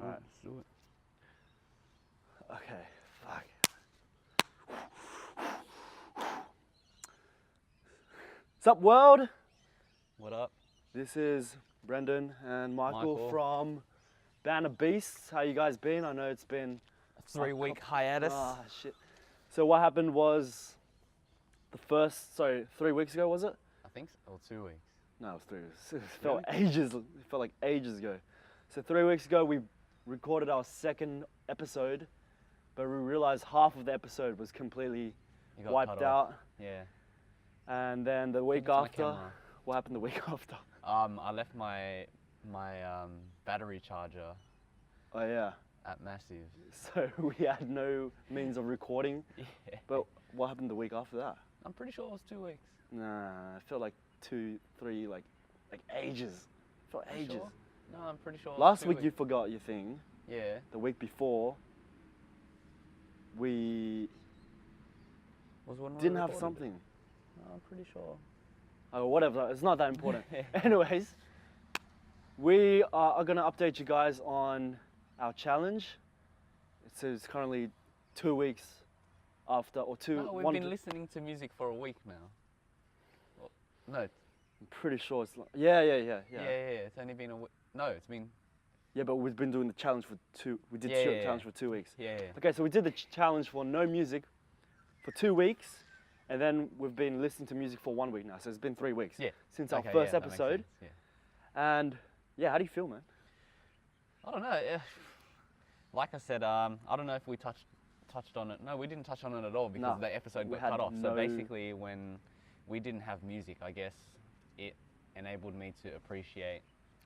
Alright, let's do it. Okay, fuck. What's up, world? What up? This is Brendan and Michael Michael. from Band of Beasts. How you guys been? I know it's been A 3-week hiatus. Ah, shit. So what happened was 3 weeks ago, was it? I think so. Or 2 weeks. No, it was 3 weeks. It felt ages. It felt like ages ago. So 3 weeks ago, we recorded our second episode, but we realized half of the episode was completely You got wiped cut off. out. Yeah. And then the week it's my after, camera. what happened the week after? I left my battery charger Oh yeah. at Massive. So we had no means of recording. Yeah. But what happened the week after that? I'm pretty sure it was 2 weeks. Nah, it felt like 2, 3, like ages. It felt You ages. sure? No, I'm pretty sure. It was Last 2 week weeks. you forgot your thing. Yeah. The week before, we Was when we didn't have recorded it. something. No, I'm pretty sure. Oh, whatever, it's not that important. Anyways, we are going to update you guys on our challenge. It's currently 2 weeks after, or No, we've been listening to music for a week now. Well, no. I'm pretty sure it's, yeah. Yeah. It's only been a week. No, it's been. Yeah, but we've been doing the challenge for we did Yeah, the yeah, challenge yeah. for 2 weeks. Yeah. Okay, so we did the challenge for no music for 2 weeks, and then we've been listening to music for 1 week now, so it's been 3 weeks Yeah. since our Okay, first yeah, that makes episode. sense, Yeah. And yeah, how do you feel, man? I don't know. Like I said, I don't know if we touched on it. No, we didn't touch on it at all because No, the episode we got had cut off. no- So basically, when we didn't have music, I guess it enabled me to appreciate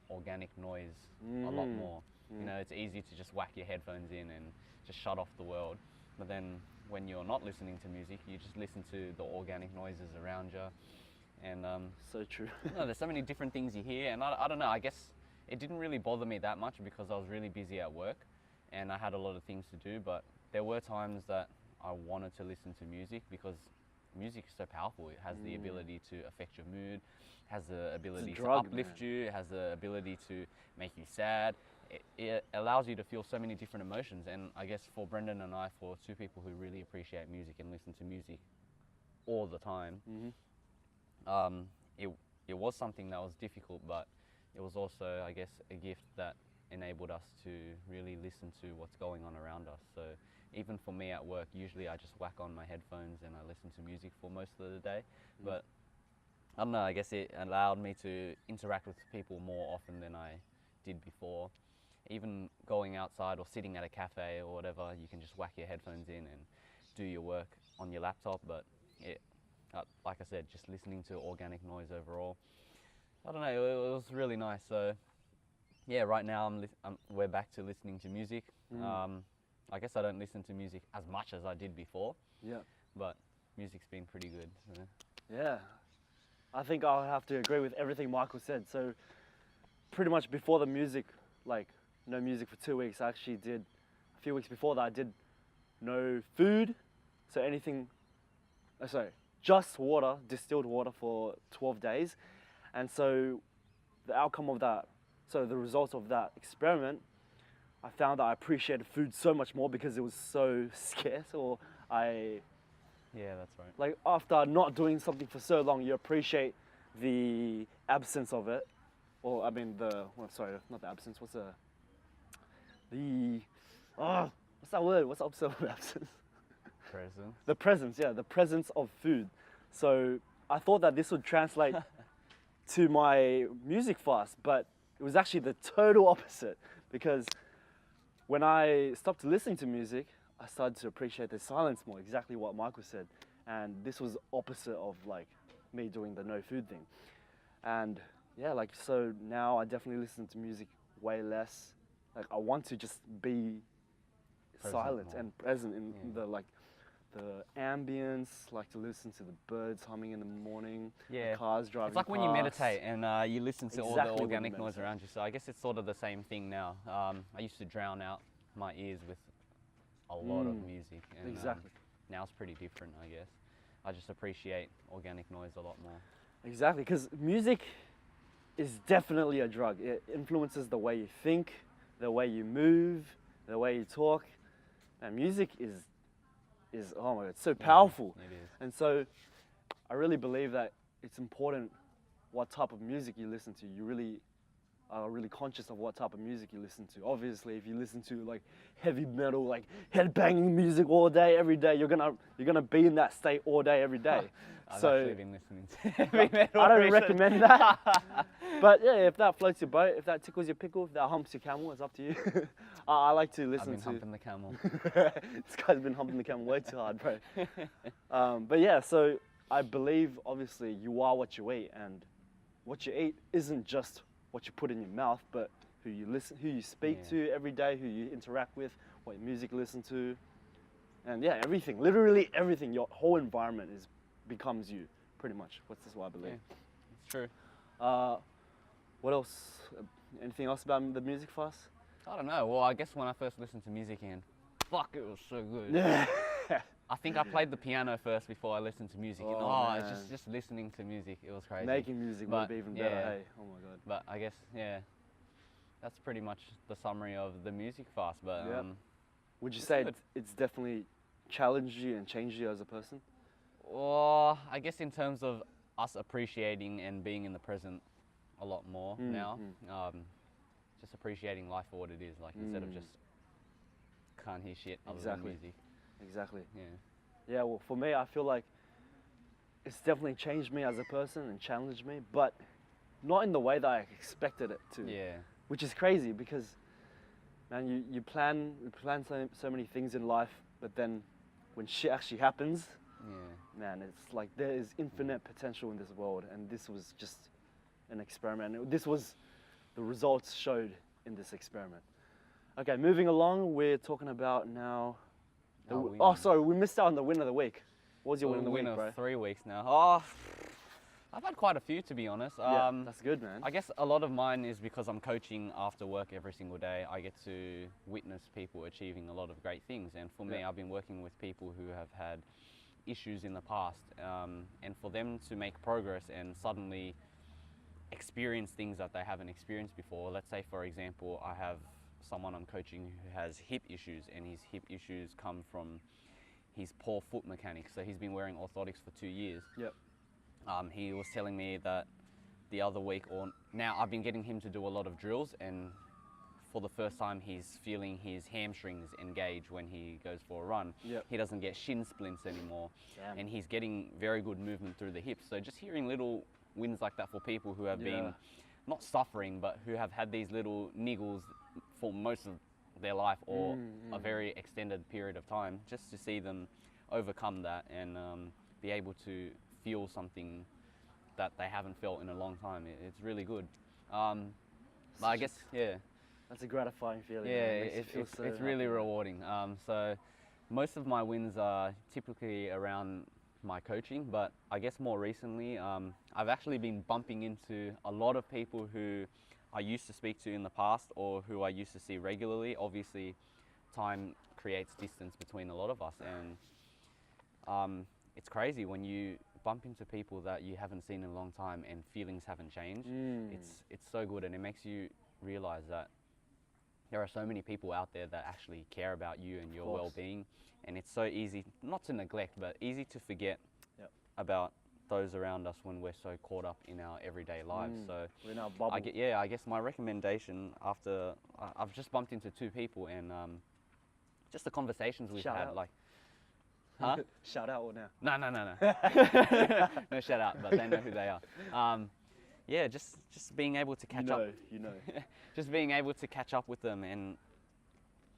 organic noise a lot more. You know, it's easy to just whack your headphones in and just shut off the world. But then when you're not listening to music, you just listen to the organic noises around you. And So true. no, there's so many different things you hear, and I don't know, I guess it didn't really bother me that much because I was really busy at work and I had a lot of things to do, but there were times that I wanted to listen to music because music is so powerful. It has the ability to affect your mood, has the ability drug, to uplift man. you, it has the ability to make you sad. It allows you to feel so many different emotions, and I guess for Brendan and I, for two people who really appreciate music and listen to music all the time, it was something that was difficult, but it was also, I guess, a gift that enabled us to really listen to what's going on around us. So even for me at work, usually I just whack on my headphones and I listen to music for most of the day. But I don't know, I guess it allowed me to interact with people more often than I did before. Even going outside or sitting at a cafe or whatever, you can just whack your headphones in and do your work on your laptop. But like I said, just listening to organic noise overall, I don't know, it was really nice. So yeah, right now we're back to listening to music. I guess I don't listen to music as much as I did before. Yeah. But music's been pretty good. So. Yeah. I think I'll have to agree with everything Michael said. So pretty much before the music, like no music for 2 weeks, I actually did, a few weeks before that, I did no food. So just water, distilled water for 12 days. And so the outcome of that, so the results of that experiment, I found that I appreciated food so much more because it was so scarce, or Yeah, that's right. like after not doing something for so long, you appreciate the absence of it. Or I mean what's the absence, what's that word? What's the opposite of absence? Present. The presence, yeah, the presence of food. So I thought that this would translate to my music fast, but it was actually the total opposite, because when I stopped listening to music, I started to appreciate the silence more, exactly what Michael said. And this was opposite of like me doing the no food thing. And yeah, like, so now I definitely listen to music way less. Like I want to just be silent more. and present in the ambience, like to listen to the birds humming in the morning, Yeah. the cars driving It's like when you past. meditate and you listen to all Exactly the when you organic noise meditate. around you. So I guess it's sort of the same thing now. I used to drown out my ears with a lot of music. And, Exactly. Now it's pretty different, I guess. I just appreciate organic noise a lot more. Exactly, because music is definitely a drug. It influences the way you think, the way you move, the way you talk. And music is oh my God, it's so powerful. It is. And so I really believe that it's important what type of music you listen to. You really are really conscious of what type of music you listen to. Obviously, if you listen to like heavy metal, like headbanging music all day, every day, you're gonna be in that state all day, every day. I've So actually been listening to heavy metal. I don't recently. recommend that. But yeah, if that floats your boat, if that tickles your pickle, if that humps your camel, it's up to you. I like to I've listen been to. humping the camel. This guy's been humping the camel way too hard, bro. But yeah, so I believe obviously you are what you eat, and what you eat isn't just what you put in your mouth, but who you speak to every day, who you interact with, what music you listen to, and yeah, everything, literally everything. Your whole environment becomes you, pretty much. That's what I believe. Yeah, it's true. What else? Anything else about the music fast? I don't know. Well, I guess when I first listened to music, and fuck, it was so good. Yeah. I think I played the piano first before I listened to music. And, Oh, it's just listening to music, it was crazy. Making music would But, be even better. yeah. Hey, oh my God. But I guess, yeah, that's pretty much the summary of the music fast. But Yeah. Would you it's say good. it's definitely challenged you and changed you as a person? well, I guess in terms of us appreciating and being in the present a lot more now, just appreciating life for what it is, like instead of just can't hear shit other Exactly. than music. Exactly. Yeah. Yeah, well, for me, I feel like it's definitely changed me as a person and challenged me, but not in the way that I expected it to. Yeah. Which is crazy because, man, you plan so many things in life, but then when shit actually happens, Yeah. man, it's like there is infinite potential in this world, and this was just an experiment. This was the results showed in this experiment. Okay, moving along, we're talking about now. Sorry, we missed out on the win of the week. What was your win of the week, bro? 3 weeks now. Oh, I've had quite a few, to be honest. Yeah, that's good, man. I guess a lot of mine is because I'm coaching after work every single day. I get to witness people achieving a lot of great things. And for me, I've been working with people who have had issues in the past. And for them to make progress and suddenly experience things that they haven't experienced before. Let's say, for example, I have someone I'm coaching who has hip issues, and his hip issues come from his poor foot mechanics. So he's been wearing orthotics for 2 years. Yep. He was telling me that the other week, or now I've been getting him to do a lot of drills, and for the first time he's feeling his hamstrings engage when he goes for a run. Yep. He doesn't get shin splints anymore. Damn. And he's getting very good movement through the hips. So just hearing little wins like that for people who have been not suffering, but who have had these little niggles for most of their life or a very extended period of time, just to see them overcome that and be able to feel something that they haven't felt in a long time. It's really good. But I guess, That's a gratifying feeling. yeah, Man. Makes you feel so it's really happy. rewarding. So most of my wins are typically around my coaching, but I guess more recently, I've actually been bumping into a lot of people who I used to speak to in the past or who I used to see regularly. Obviously, time creates distance between a lot of us, and it's crazy when you bump into people that you haven't seen in a long time and feelings haven't changed. It's so good, and it makes you realize that there are so many people out there that actually care about you and your well-being, and it's so easy not to neglect, but easy to forget about those around us when we're so caught up in our everyday lives. So We're in our bubble. I guess my recommendation after I've just bumped into 2 people, and just the conversations we've Shout had, out. like, huh? Shout out or now? No. No, shout out, but they know who they are. Yeah, just being able to catch up. You know. Just being able to catch up with them, and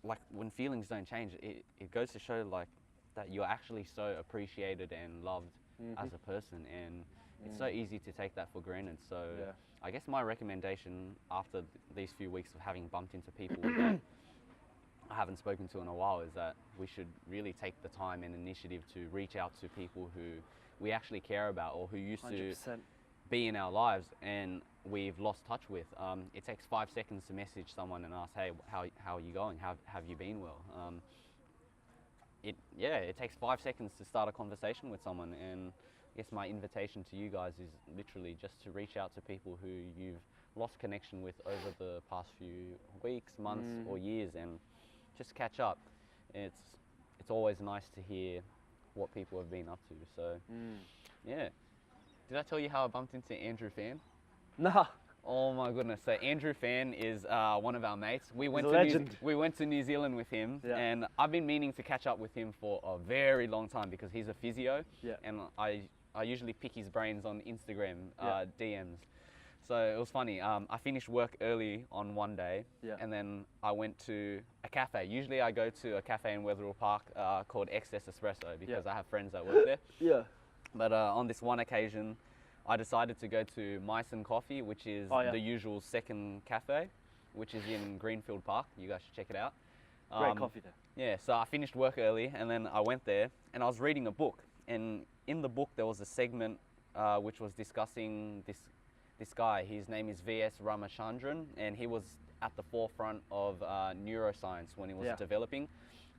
like when feelings don't change, it goes to show like that you're actually so appreciated and loved as a person, and it's so easy to take that for granted. So I guess my recommendation after these few weeks of having bumped into people that I haven't spoken to in a while is that we should really take the time and initiative to reach out to people who we actually care about or who used 100%. to be in our lives and we've lost touch with. It takes 5 seconds to message someone and ask, hey, how are you going? Have you been well? It takes 5 seconds to start a conversation with someone, and I guess my invitation to you guys is literally just to reach out to people who you've lost connection with over the past few weeks, months, or years, and just catch up. It's always nice to hear what people have been up to. So, yeah. Did I tell you how I bumped into Andrew Fan? Nah. Oh my goodness! So Andrew Fan is one of our mates. We went to New Zealand with him, and I've been meaning to catch up with him for a very long time because he's a physio, and I usually pick his brains on Instagram DMs. So it was funny. I finished work early on one day, and then I went to a cafe. Usually I go to a cafe in Wetherill Park called Excess Espresso because I have friends that work there. But on this one occasion, I decided to go to Mice and Coffee, which is the usual second cafe, which is in Greenfield Park. You guys should check it out. Great coffee there. Yeah, so I finished work early and then I went there and I was reading a book. And in the book there was a segment which was discussing this guy. His name is V.S. Ramachandran, and he was at the forefront of neuroscience when he was developing.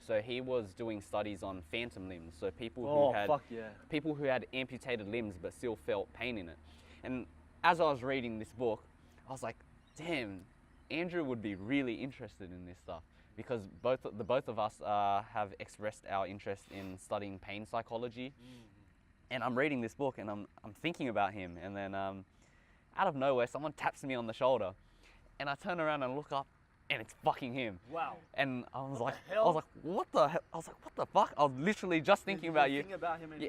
So he was doing studies on phantom limbs, so people who had amputated limbs but still felt pain in it. And as I was reading this book, I was like, damn, Andrew would be really interested in this stuff, because the both of us have expressed our interest in studying pain psychology. And I'm reading this book and I'm thinking about him, and then out of nowhere someone taps me on the shoulder, and I turn around and look up, and it's fucking him. Wow. And I was like, what the hell? I was like, what the fuck? I was literally just thinking about you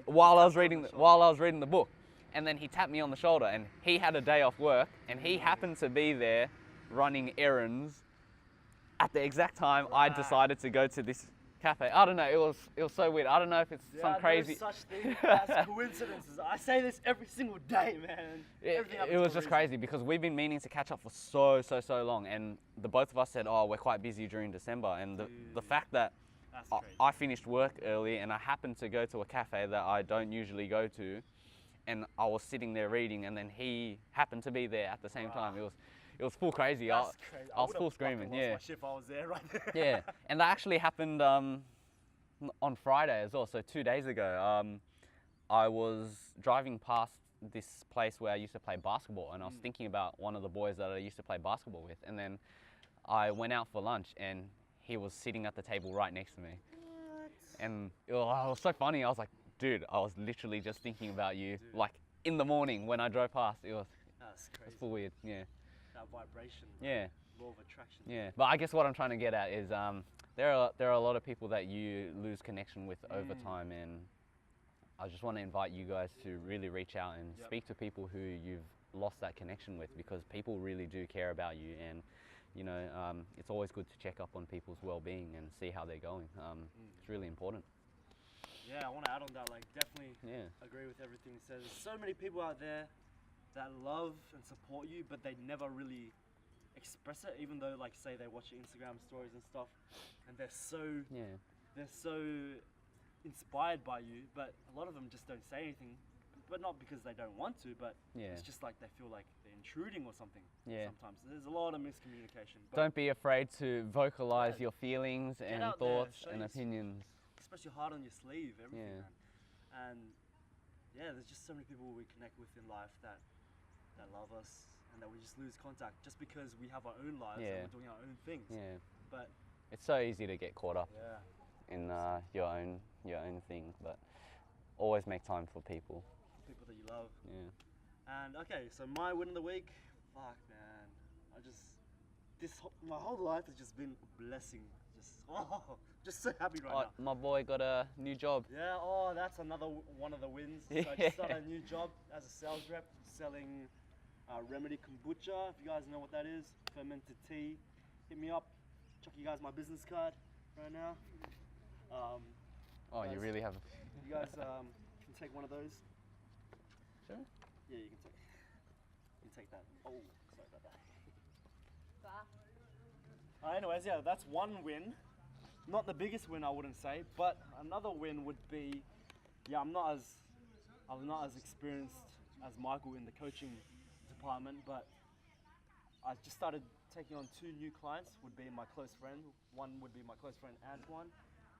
while I was reading the book. And then he tapped me on the shoulder, and he had a day off work, and he happened to be there running errands at the exact time I decided to go to this cafe. I don't know, it was so weird. I don't know if it's some crazy... There's such thing as coincidences. I say this every single day, man. It was just crazy because we've been meaning to catch up for so long, and the both of us said, oh, we're quite busy during December, and the fact that I finished work early and I happened to go to a cafe that I don't usually go to, and I was sitting there reading, and then he happened to be there at the same time. It was full crazy. I was full screaming. Yeah. My shift, I was there right there. Yeah, and that actually happened on Friday as well. So 2 days ago, I was driving past this place where I used to play basketball, and I was thinking about one of the boys that I used to play basketball with. And then I went out for lunch, and he was sitting at the table right next to me. What? And it was so funny. I was like, dude, I was literally just thinking about you, like in the morning when I drove past. That's crazy. It's full weird. Yeah. That vibration. Yeah. Law of attraction. Yeah. But I guess what I'm trying to get at is there are a lot of people that you lose connection with over time, and I just want to invite you guys to really reach out and speak to people who you've lost that connection with, because people really do care about you, and you know, it's always good to check up on people's well-being and see how they're going. It's really important. Yeah, I want to add on that, like, definitely agree with everything he says. There's so many people out there that love and support you, but they never really express it, even though, like, say they watch your Instagram stories and stuff, and they're so inspired by you, but a lot of them just don't say anything, but not because they don't want to, but it's just like they feel like they're intruding or something. Sometimes there's a lot of miscommunication. But don't be afraid to vocalize your feelings and thoughts and opinions. Express your heart on your sleeve, everything, man. And there's just so many people we connect with in life that love us, and that we just lose contact just because we have our own lives and we're doing our own things. But it's so easy to get caught up in your own thing, but always make time for people. People that you love. And okay, so my win of the week, fuck, man, my whole life has just been a blessing. Just so happy right now. My boy got a new job. Yeah, that's another one of the wins. So I just started a new job as a sales rep, selling Remedy Kombucha. If you guys know what that is, fermented tea, hit me up. Chuck you guys my business card right now. You really have. You guys can take one of those. Sure. Yeah, you can take that. Oh, sorry about that. Anyways, that's one win. Not the biggest win, I wouldn't say, but another win would be, I'm not as experienced as Michael in the coaching department, but I just started taking on 2 new clients. Would be my close friend. One would be my close friend Antoine.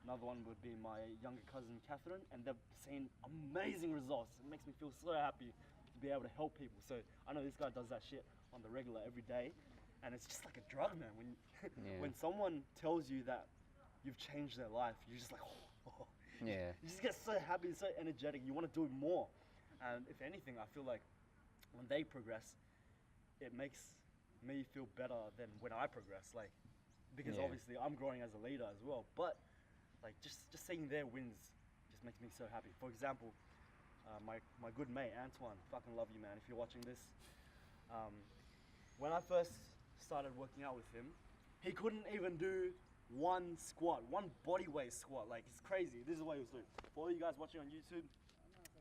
Another one would be my younger cousin Catherine, and they've seen amazing results. It makes me feel so happy to be able to help people. So I know this guy does that shit on the regular every day, and it's just like a drug, man. When Yeah. when someone tells you that you've changed their life, you're just like, oh. Yeah. You just get so happy, so energetic. You want to do more, and if anything, I feel like when they progress, it makes me feel better than when I progress. Like, because Yeah. obviously I'm growing as a leader as well, but like just seeing their wins just makes me so happy. For example, my good mate Antoine, fucking love you, man. If you're watching this, when I first started working out with him, he couldn't even do one squat, one body weight squat. Like, it's crazy. This is what he was doing. For all you guys watching on YouTube,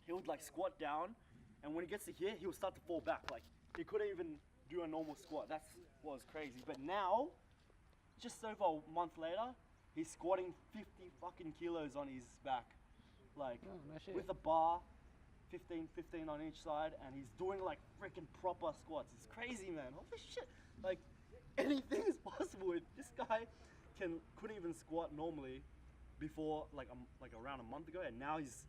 he would like squat down, and when he gets to here, he would start to fall back. Like, he couldn't even do a normal squat. That's what was crazy. But now, just over a month later, he's squatting 50 fucking kilos on his back. Like, Oh, no shit. with a bar, 15 on each side, and he's doing like freaking proper squats. It's crazy, man. Holy shit. Like, anything is possible. If this guy couldn't even squat normally before like around a month ago, and now he's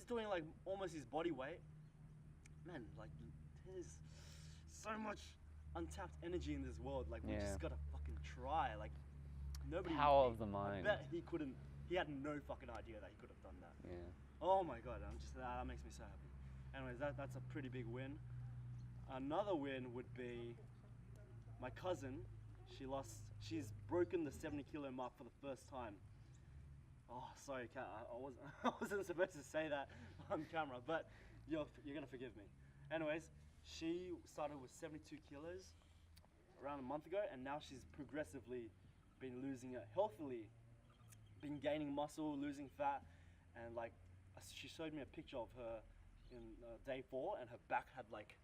doing like almost his body weight. Man, like, there's so much untapped energy in this world. Like, we Yeah. just gotta fucking try. Like, nobody. Power of the I mind. bet he couldn't. He had no fucking idea that he could have done that. Yeah. Oh my god, that makes me so happy. Anyways, that's a pretty big win. Another win would be my cousin. She's broken the 70 kilo mark for the first time. Oh, sorry, Kat, I wasn't supposed to say that on camera, but you're gonna forgive me. Anyways, she started with 72 kilos around a month ago, and now she's progressively been losing it healthily, been gaining muscle, losing fat, and like, she showed me a picture of her in day 4, and her back had like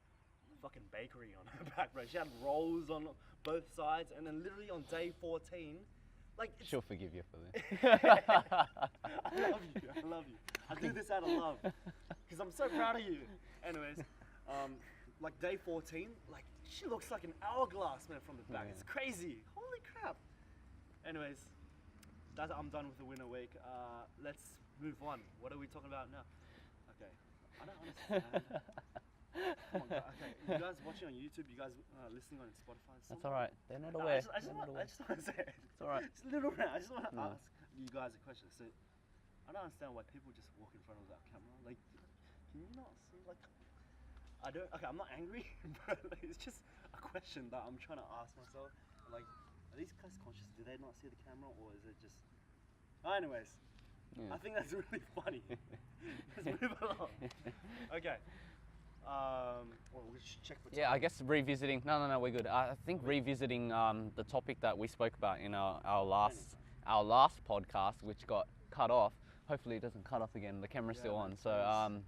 fucking bakery on her back, bro. She had rolls on both sides, and then literally on day 14, like, She'll forgive you for this. I love you. I do this out of love, because I'm so proud of you. Anyways, like day 14, like, she looks like an hourglass, man, from the back. Yeah. It's crazy. Holy crap. Anyways, I'm done with the winter week. Let's move on. What are we talking about now? Okay. I don't understand. Come on, okay. You guys watching on YouTube, you guys listening on Spotify. That's alright. They're not No, aware. I just want to say it. It's alright. Just a little bit. I just want to No. ask you guys a question. So, I don't understand why people just walk in front of that camera. Like, can you not see? Like, okay, I'm not angry, but like, it's just a question that I'm trying to ask myself. Like, are these guys conscious? Do they not see the camera, or is it just? Anyways, Yeah. I think that's really funny. Let's move along. Okay. Well, we should check for time. Yeah, I guess revisiting. No, we're good. I think revisiting the topic that we spoke about in our last podcast, which got cut off. Hopefully, it doesn't cut off again. The camera's Yeah, still man, on. So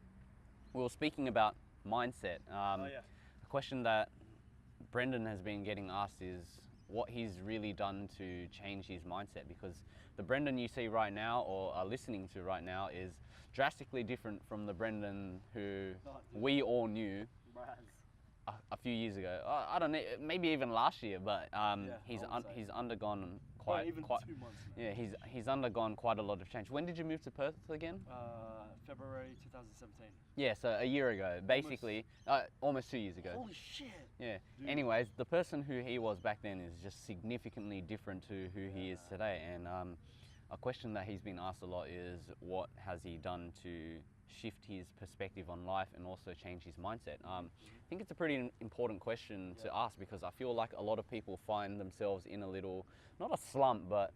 we were speaking about mindset. Oh yeah. A question that Brendan has been getting asked is what he's really done to change his mindset, because the Brendan you see right now or are listening to right now is drastically different from the Brendan who we all knew a few years ago. I don't know, maybe even last year, but he's undergone quite 2 months now. yeah, he's undergone quite a lot of change. When did you move to Perth again? February 2017. Yeah, so a year ago, basically, almost 2 years ago. Holy shit. Yeah. Dude. Anyways, the person who he was back then is just significantly different to who he is today. And a question that he's been asked a lot is what has he done to shift his perspective on life and also change his mindset? I think it's a pretty important question to ask, because I feel like a lot of people find themselves in a little, not a slump, but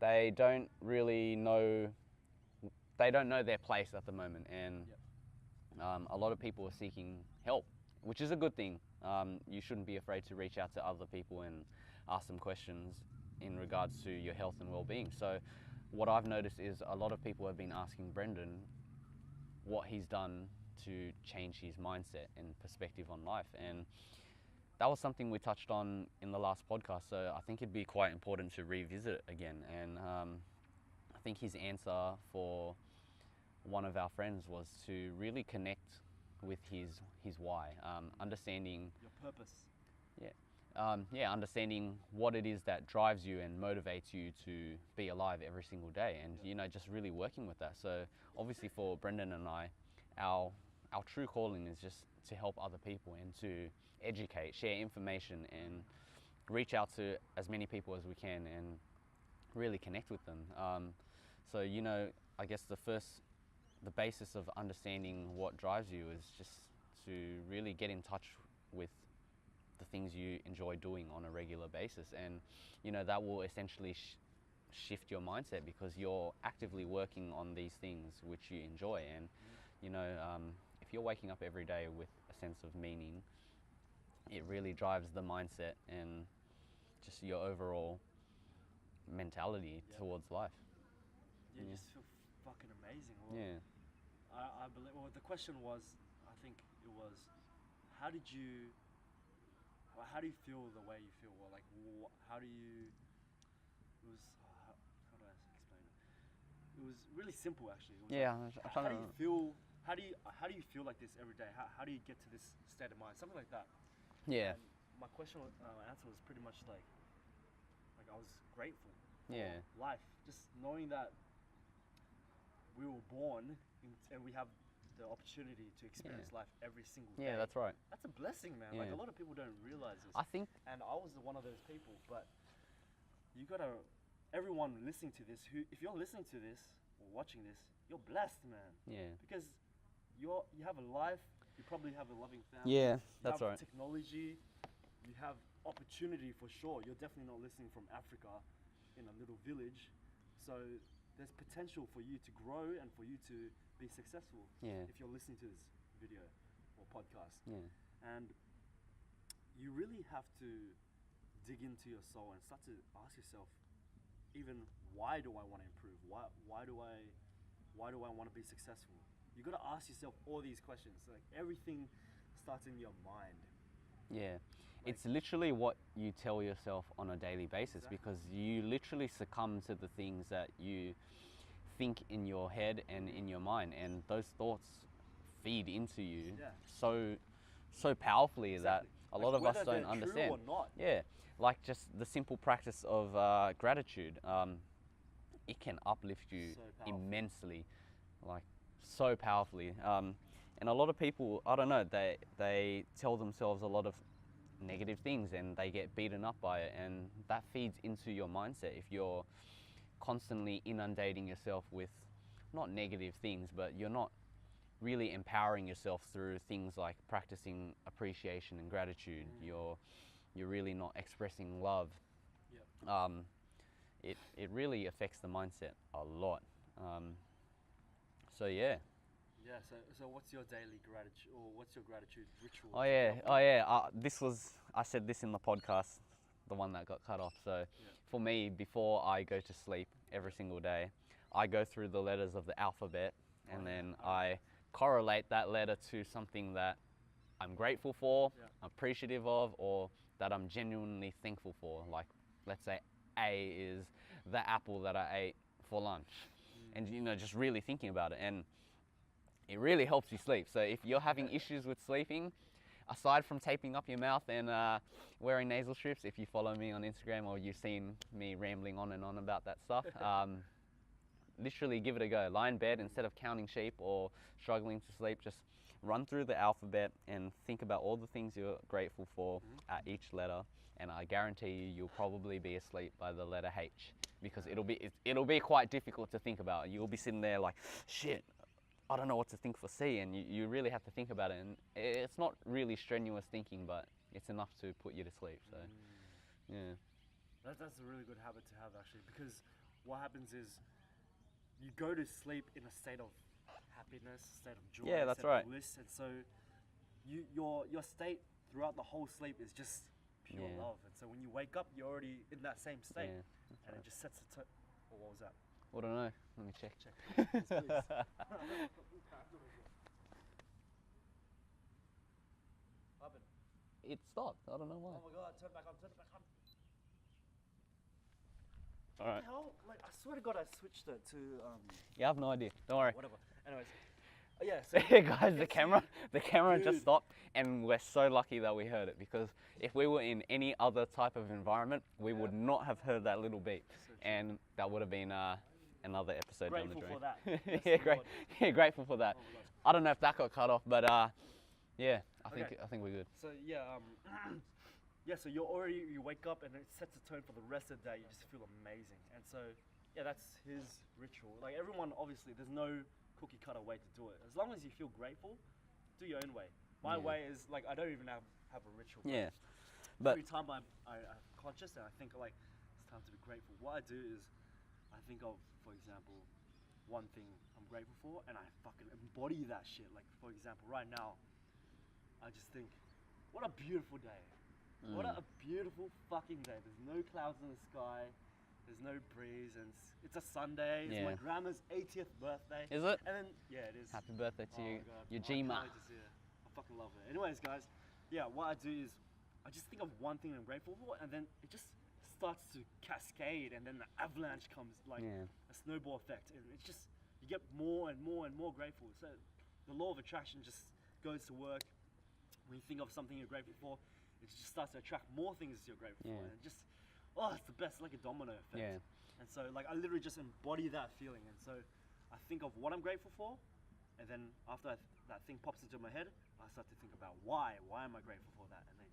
they don't really know, they don't know their place at the moment. And a lot of people are seeking help, which is a good thing. You shouldn't be afraid to reach out to other people and ask them questions in regards to your health and well-being. So what I've noticed is a lot of people have been asking Brendan what he's done to change his mindset and perspective on life. And that was something we touched on in the last podcast. So I think it'd be quite important to revisit it again. And I think his answer for one of our friends was to really connect with his why, understanding Your purpose. understanding what it is that drives you and motivates you to be alive every single day, and just really working with that. So obviously for Brendan and I, our our true calling is just to help other people and to educate, share information, and reach out to as many people as we can and really connect with them. So, you know, I guess the basis of understanding what drives you is just to really get in touch with the things you enjoy doing on a regular basis, and you know that will essentially shift your mindset because you're actively working on these things which you enjoy. And you know, if you're waking up every day with a sense of meaning, it really drives the mindset and just your overall mentality towards life. You just feel fucking amazing. Well, Yeah. I believe. Well, the question was, I think it was, how do you feel the way you feel? Well, like, how do you? It was how do I explain it? It was really simple, actually. It was Yeah. like, how do you feel? How do you feel like this every day? How do you get to this state of mind? Something like that. Yeah. And my question, answer was pretty much like I was grateful for Yeah. life, just knowing that we were born and we have the opportunity to experience life every single day. Yeah, that's right. That's a blessing, man. Like, a lot of people don't realize this. I think, And I was one of those people, but you gotta, everyone listening to this, if you're listening to this or watching this, you're blessed, man. yeah, Because you have a life, you probably have a loving family. Yeah, you that's have right. technology, you have opportunity for sure. You're definitely not listening from Africa in a little village. So there's potential for you to grow and for you to be successful yeah, if you're listening to this video or podcast. yeah, And you really have to dig into your soul and start to ask yourself, even, why do I want to improve? Why do I want to be successful? You got to ask yourself all these questions. Like, everything starts in your mind. yeah. It's literally what you tell yourself on a daily basis, because you literally succumb to the things that you think in your head and in your mind, and those thoughts feed into you so powerfully that a lot of us don't understand. True or not. Yeah, like just the simple practice of gratitude, it can uplift you immensely, like so powerfully. And a lot of people, I don't know, they tell themselves a lot of negative things and they get beaten up by it, and that feeds into your mindset if you're constantly inundating yourself with not negative things, but you're not really empowering yourself through things like practicing appreciation and gratitude. You're really not expressing love. It really affects the mindset a lot. So yeah. Yeah, so what's your daily gratitude, or what's your gratitude ritual? I said this in the podcast, the one that got cut off. So for me, before I go to sleep every single day, I go through the letters of the alphabet, and then I correlate that letter to something that I'm grateful for, appreciative of, or that I'm genuinely thankful for. Like, let's say A is the apple that I ate for lunch, and you know, just really thinking about it, and it really helps you sleep. So if you're having issues with sleeping, aside from taping up your mouth and wearing nasal strips, if you follow me on Instagram or you've seen me rambling on and on about that stuff, literally give it a go. Lie in bed, instead of counting sheep or struggling to sleep, just run through the alphabet and think about all the things you're grateful for at each letter, and I guarantee you'll probably be asleep by the letter H, because it'll be quite difficult to think about. You'll be sitting there like, shit, I don't know what to think for C, and you really have to think about it, and it's not really strenuous thinking, but it's enough to put you to sleep. So yeah, that's a really good habit to have, actually, because what happens is you go to sleep in a state of happiness, state of joy, state of bliss, and so your state throughout the whole sleep is just pure love, and so when you wake up, you're already in that same state, and it just sets the tone. Oh, what was that? I don't know. Let me check. Yes, please. It stopped. I don't know why. Oh my god, turn it back on, turn it back on. All right. What the hell? Like, I swear to god, I switched it to Yeah, I have no idea. Don't worry. whatever. Anyways, yeah, so Guys, the camera just stopped, and we're so lucky that we heard it, because if we were in any other type of environment, we would not have heard that little beep, and that would have been another episode down the Grateful drain. for that. Yes, Yeah, Lord. grateful for that. Oh my God. I don't know if that got cut off, but yeah, I Okay. think we're good. So yeah, yeah. So you wake up and it sets the tone for the rest of the day. You just feel amazing, and so yeah, that's his ritual. Like everyone, obviously, there's no cookie cutter way to do it. As long as you feel grateful, do your own way. My Yeah. way is like I don't even have a ritual. Yeah, but Every time I'm conscious and I think like it's time to be grateful, what I do is I think of, for example, one thing I'm grateful for, and I fucking embody that shit. Like for example, right now, I just think, what a beautiful day. What a beautiful fucking day. There's no clouds in the sky. There's no breeze, and it's a Sunday. It's my Yeah. grandma's 80th birthday. Is it? And then yeah, it is. Happy birthday to Oh you, my God. your I can't Gma. wait to see it. I fucking love it. Anyways, guys, yeah, what I do is I just think of one thing I'm grateful for, and then it just starts to cascade, and then the avalanche comes, like Yeah. a snowball effect, and it's just you get more and more and more grateful. So the law of attraction just goes to work. When you think of something you're grateful for, it just starts to attract more things you're grateful for, Yeah. and just it's the best, like a domino effect. Yeah. And so like I literally just embody that feeling, and so I think of what I'm grateful for, and then after that thing pops into my head, I start to think about why am I grateful for that, and it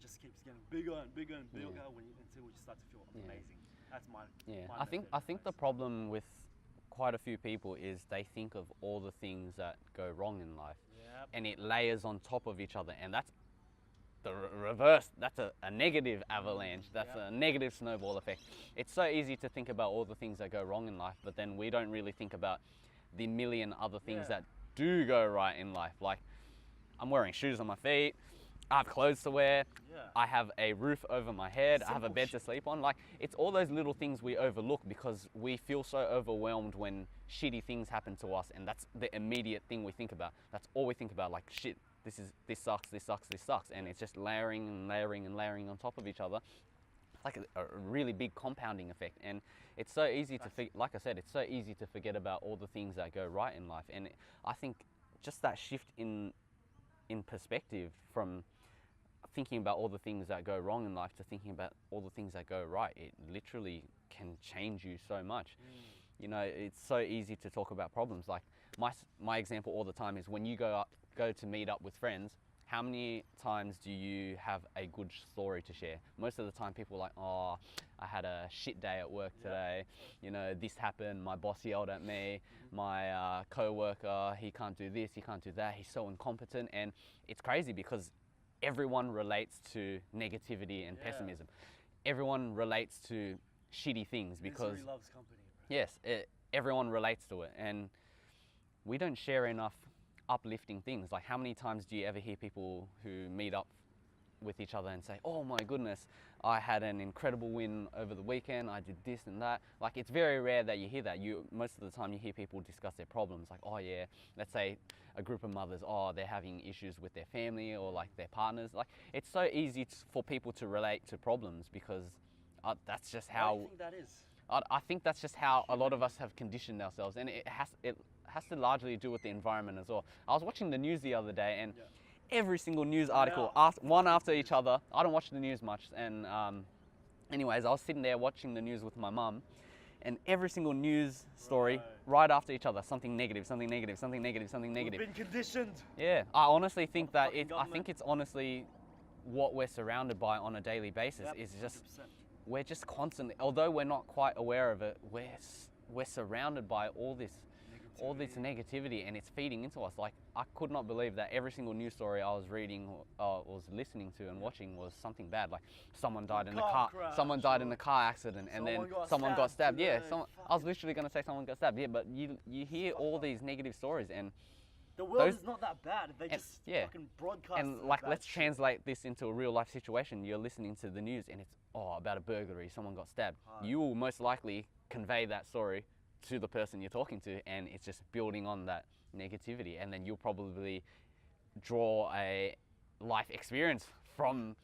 just keeps getting bigger and bigger and bigger until we just start to feel amazing. That's my Yeah, my I think method, the problem with quite a few people is they think of all the things that go wrong in life, Yep. and it layers on top of each other, and that's the reverse. That's a negative avalanche. That's Yep. a negative snowball effect. It's so easy to think about all the things that go wrong in life, but then we don't really think about the million other things Yeah. that do go right in life. Like, I'm wearing shoes on my feet, I have clothes to wear, Yeah. I have a roof over my head, I have a Simple bed to shit. sleep on. Like, it's all those little things we overlook because we feel so overwhelmed when shitty things happen to us, and that's the immediate thing we think about. That's all we think about, like, shit, this sucks, and it's just layering and layering and layering on top of each other. It's like a really big compounding effect, and it's so easy to, like I said, it's so easy to forget about all the things that go right in life. And I think just that shift in perspective from thinking about all the things that go wrong in life to thinking about all the things that go right, it literally can change you so much. You know, it's so easy to talk about problems. Like my example all the time is when you go to meet up with friends, how many times do you have a good story to share? Most of the time people are like, oh, I had a shit day at work today. You know, this happened, my boss yelled at me, my co-worker, he can't do this, he can't do that, he's so incompetent. And it's crazy because everyone relates to negativity and pessimism. Everyone relates to shitty things because Misery loves company, bro. yes, everyone relates to it, and we don't share enough uplifting things. Like, how many times do you ever hear people who meet up with each other and say, oh my goodness, I had an incredible win over the weekend, I did this and that. Like, it's very rare that you hear that. Most of the time you hear people discuss their problems, like, oh yeah, let's say a group of mothers, oh, they're having issues with their family or like their partners. Like, it's so easy for people to relate to problems because that's just how. Why do you think that is? I think that's just how a lot of us have conditioned ourselves, and it has to largely do with the environment as well. I was watching the news the other day, and every single news article, one after each other. I don't watch the news much, and anyways, I was sitting there watching the news with my mum, and every single news story, right after each other, something negative, something negative, something negative, something negative. We've been conditioned. Yeah, I honestly think that Fucking I government. think it's honestly what we're surrounded by on a daily basis. Yep, Is just 100%. we're just constantly, although we're not quite aware of it, we're surrounded by all this negativity, and it's feeding into us. Like, I could not believe that every single news story I was reading, was listening to and watching was something bad. Like, someone died in a car, someone died in a car accident, and then someone got stabbed. Yeah, I was literally going to say someone got stabbed. Yeah, but you hear all these negative stories, and the world is not that bad. They just fucking broadcast. and like, let's translate this into a real life situation. You're listening to the news, and it's about a burglary, someone got stabbed. You will most likely convey that story to the person you're talking to, and it's just building on that negativity, and then you'll probably draw a life experience from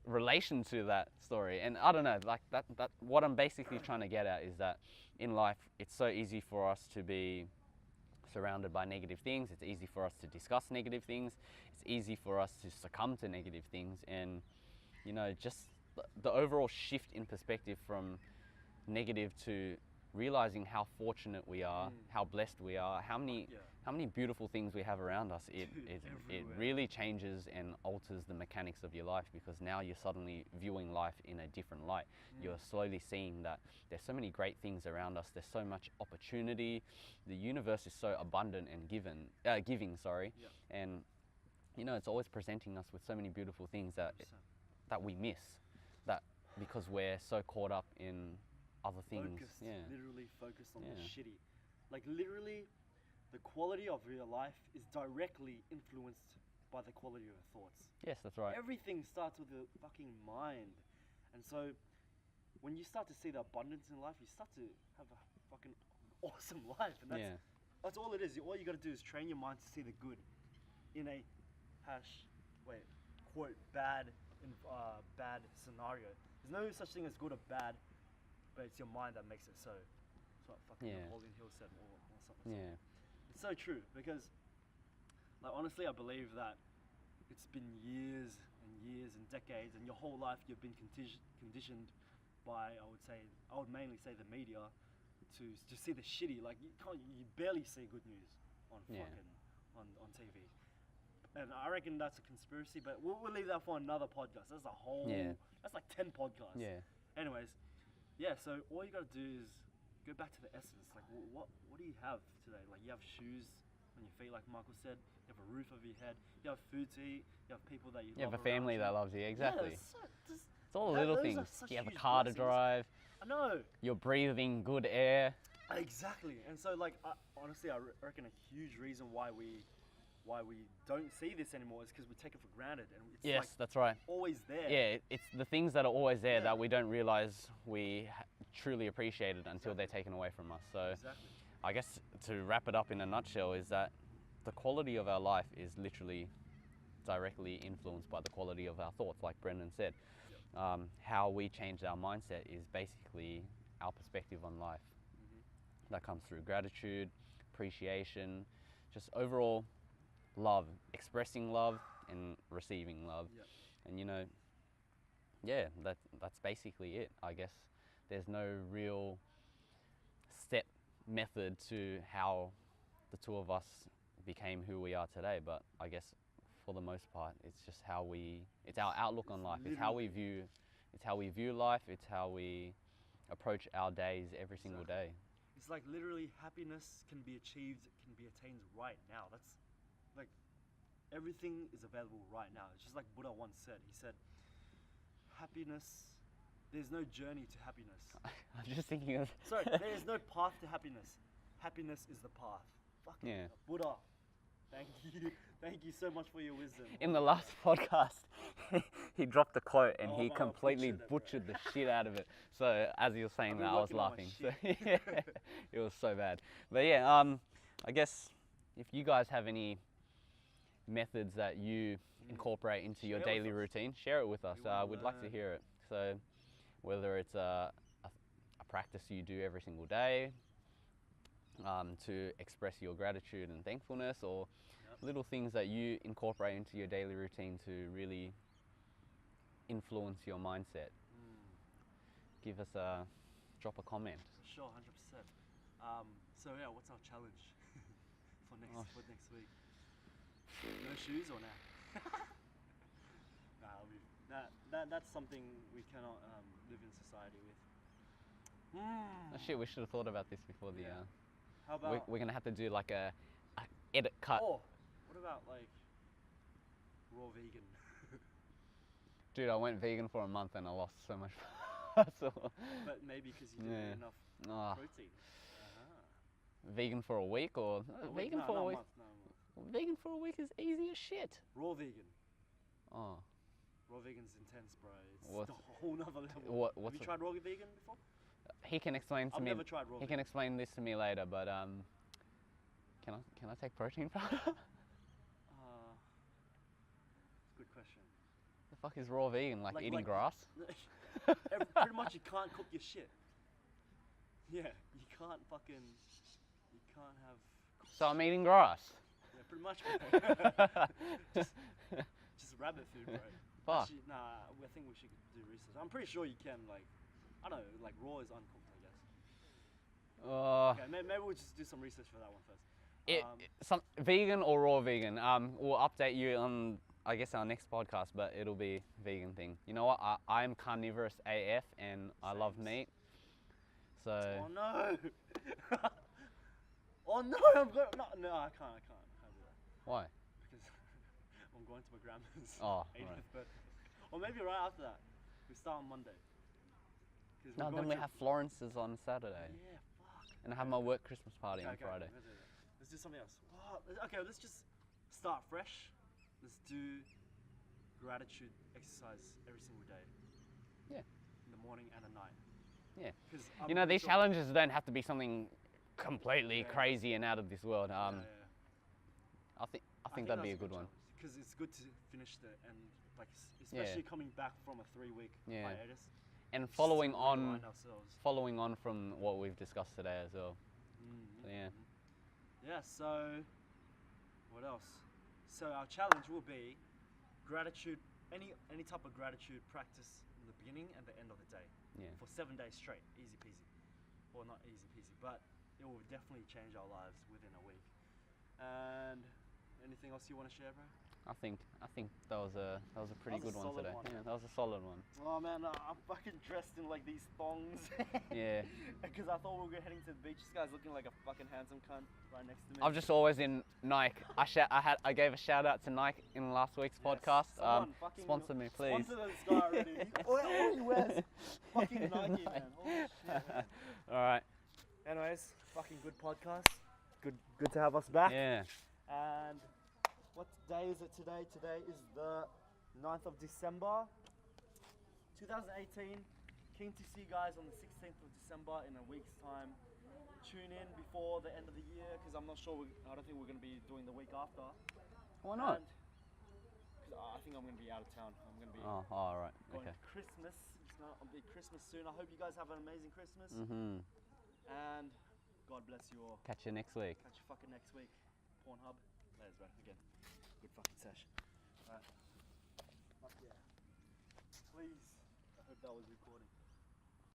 relation to that story. And I don't know, like that what I'm basically trying to get at is that in life it's so easy for us to be surrounded by negative things. It's easy for us to discuss negative things. It's easy for us to succumb to negative things, and you know, just the overall shift in perspective from negative to realizing how fortunate we are, how blessed we are, how many beautiful things we have around us, it really changes and alters the mechanics of your life, because now you're suddenly viewing life in a different light. You're slowly seeing that there's so many great things around us, there's so much opportunity, the universe is so abundant and giving, and you know, it's always presenting us with so many beautiful things that we miss, that because we're so caught up in other things. Literally focused on the shitty. Like literally, the quality of your life is directly influenced by the quality of your thoughts. Yes, that's right. Everything starts with the fucking mind. And so, when you start to see the abundance in life, you start to have a fucking awesome life. And that's all it is. All you gotta do is train your mind to see the good in a quote, bad scenario. There's no such thing as good or bad, but it's your mind that makes it so. That's what fucking Napoleon Hill said, or something. Yeah. It's so true, because, like, honestly, I believe that it's been years and years and decades, and your whole life you've been conditioned by, I would mainly say the media, to see the shitty. Like, you barely see good news on fucking on TV. And I reckon that's a conspiracy, but we'll leave that for another podcast. That's a whole, that's like 10 podcasts. Yeah. Anyways, so all you gotta do is go back to the essence. Like, what do you have today? Like, you have shoes on your feet, like Michael said. You have a roof over your head. You have food to eat. You have people that you love. You have a family that loves you, exactly. Yeah, it's all little things. You have a car to drive. I know. You're breathing good air. Exactly. And so, like, honestly, I reckon a huge reason why we don't see this anymore is because we take it for granted, and it's like that's right. always there. Yeah, it's the things that are always there that we don't realize we truly appreciate it until they're taken away from us. So I guess to wrap it up in a nutshell is that the quality of our life is literally directly influenced by the quality of our thoughts, like Brendan said. How we change our mindset is basically our perspective on life. That comes through gratitude, appreciation, just overall love, expressing love and receiving love. And you know, that's basically it. I guess there's no real set method to how the two of us became who we are today, but I guess for the most part it's just it's our outlook on life. It's how we view life, it's how we approach our days every single day. It's like literally happiness can be achieved, can be attained right now. That's like, everything is available right now. It's just like Buddha once said. He said, happiness, there's no journey to happiness. I'm just thinking of... Sorry, there is no path to happiness. Happiness is the path. Fucking Buddha. Thank you so much for your wisdom. In the last podcast, he dropped a quote and he completely butchered the shit out of it. So as he was saying that, I was laughing. So, it was so bad. But I guess if you guys have any methods that you incorporate into your daily routine, share it with us. We'd like to hear it. So whether it's a practice you do every single day to express your gratitude and thankfulness, or little things that you incorporate into your daily routine to really influence your mindset. Give us drop a comment. Sure, 100%. So what's our challenge for next week? No shoes or that's something we cannot live in society with. Oh shit, we should have thought about this before the... How about... We're going to have to do like a edit cut. Oh, what about like raw vegan? Dude, I went vegan for a month and I lost so much muscle. But maybe because you didn't get enough protein. Vegan for a week or... vegan for a week? Vegan for a week is easy as shit. Raw vegan. Oh. Raw vegan's intense, bro. It's a whole nother level. Have you tried raw vegan before? He can explain to me. I've never tried raw vegan. He can explain this to me later, but can I take protein powder? Good question. The fuck is raw vegan? Like eating grass? Pretty much you can't cook your shit. Yeah, you can't have... So I'm eating grass? Yeah, pretty much. just rabbit food, bro. Fuck. Actually, I think we should do research. I'm pretty sure you can, like, I don't know, like raw is uncooked, I guess. Okay, maybe we'll just do some research for that one first. Some vegan or raw vegan. We'll update you on, I guess, our next podcast, but it'll be vegan thing. You know what? I'm carnivorous AF and I love meat. So. Oh no! Oh no! No, I can't do that. Why? Because I'm going to my grandma's Oh, 80th right. birthday. Or maybe right after that. We start on Monday. No, then we have Florence's on Saturday. Yeah, fuck. And I have my work Christmas party on Okay, Friday. let's do something else. Okay, let's just start fresh. Let's do gratitude exercise every single day. Yeah. In the morning and at night. Yeah. 'Cause You know, these challenges don't have to be something completely crazy and out of this world. I think that'd be a good one. Because it's good to finish like especially coming back from a 3-week hiatus. And following Just to on remind ourselves. from what we've discussed today as well. So, yeah. Yeah, so what else? So our challenge will be gratitude, any type of gratitude practice in the beginning and the end of the day. Yeah. For 7 days straight, easy peasy. Well, not easy peasy, but it will definitely change our lives within a week. And anything else you want to share, bro? I think that was a pretty good one today. Yeah, that was a solid one. Oh man, I'm fucking dressed in like these thongs. Yeah. Because I thought we were heading to the beach. This guy's looking like a fucking handsome cunt right next to me. I'm just always in Nike. I gave a shout out to Nike in last week's podcast. Sponsor me, please. Sponsor this guy already. All he wears fucking Nike, man. Holy shit, man. All right. Anyways, fucking good podcast. Good to have us back. Yeah. And what day is it today? Today is the 9th of December, 2018. Keen to see you guys on the 16th of December in a week's time. Tune in before the end of the year because I'm not sure. I don't think we're going to be doing the week after. Why not? Because I think I'm going to be out of town. I'm going to be all right. going Okay. to Christmas. It's going to be Christmas soon. I hope you guys have an amazing Christmas. And God bless you all. Catch you next week. Catch you fucking next week. Pornhub. Layers, bro. Again. Good fucking sesh. Alright. Fuck yeah. Please. I hope that was recording.